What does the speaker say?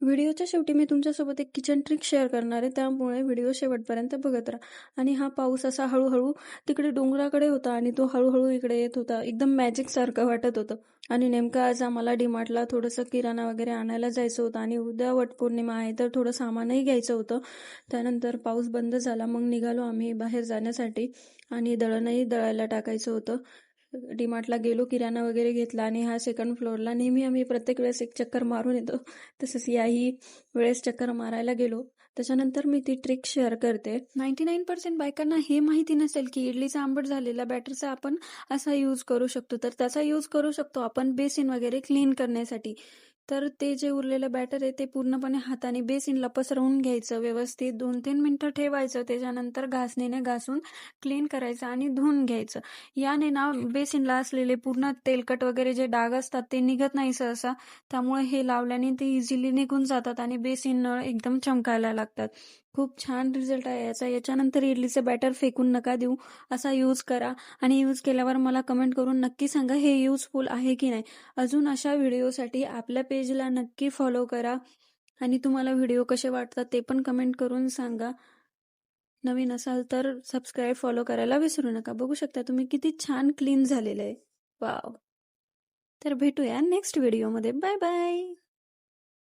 व्हिडिओच्या शेवटी मी तुमच्यासोबत एक किचन ट्रिक शेअर करणार आहे, त्यामुळे व्हिडिओ शेवटपर्यंत बघत राहा. आणि हा पाऊस असा हळूहळू तिकडे डोंगराकडे होता आणि तो हळूहळू इकडे येत होता. एकदम मॅजिक सारखं वाटत होतं. आणि नेमकं आज आम्हाला डीमार्टला थोडंसं किराणा वगैरे आणायला जायचं होतं आणि उद्या वटपौर्णिमा आहे, तर थोडं सामानही घ्यायचं होतं. त्यानंतर पाऊस बंद झाला, मग निघालो आम्ही बाहेर जाण्यासाठी आणि दळणही दळायला टाकायचं होतं. डीमार्टला गेलो, किराणा वगैरे घेतला आणि हा सेकंड फ्लोअरला नेहमी आम्ही प्रत्येक वेळेस एक चक्कर मारून येतो. तसंच याही वेळेस चक्कर मारायला गेलो. त्याच्यानंतर मी ती ट्रिक शेअर करते. 99% बायकांना हे माहिती नसेल की इडलीचा आंबट झालेला बॅटरचा आपण असा यूज करू शकतो. तर त्याचा यूज करू शकतो आपण बेसिन वगैरे क्लीन करण्यासाठी. तर ते जे उरलेलं बॅटर आहे ते पूर्णपणे हाताने बेसिनला पसरवून घ्यायचं, व्यवस्थित 2-3 मिनिटं ठेवायचं. त्याच्यानंतर घासणीने घासून क्लीन करायचं आणि धुवून घ्यायचं. याने ना बेसिनला असलेले पूर्ण तेलकट वगैरे जे डाग असतात ते निघत नाही सहसा. त्यामुळे हे लावल्याने ते इझिली निघून जातात आणि बेसिन नळ एकदम चमकायला लागतात. खूप छान रिझल्ट आहे याचा. याच्यानंतर इडलीचं बॅटर फेकून नका देऊ, असा यूज करा आणि यूज केल्यावर मला कमेंट करून नक्की सांगा हे युजफुल आहे की नाही. अजून अशा व्हिडिओसाठी आपल्या पेजला नक्की फॉलो करा आणि तुम्हाला व्हिडिओ कसे वाटतात ते पण कमेंट करून सांगा. नवीन असाल तर सबस्क्राईब, फॉलो करायला विसरू नका. बघू शकता तुम्ही किती छान क्लीन झालेलं आहे. वाव! तर भेटूया नेक्स्ट व्हिडिओमध्ये. Bye bye.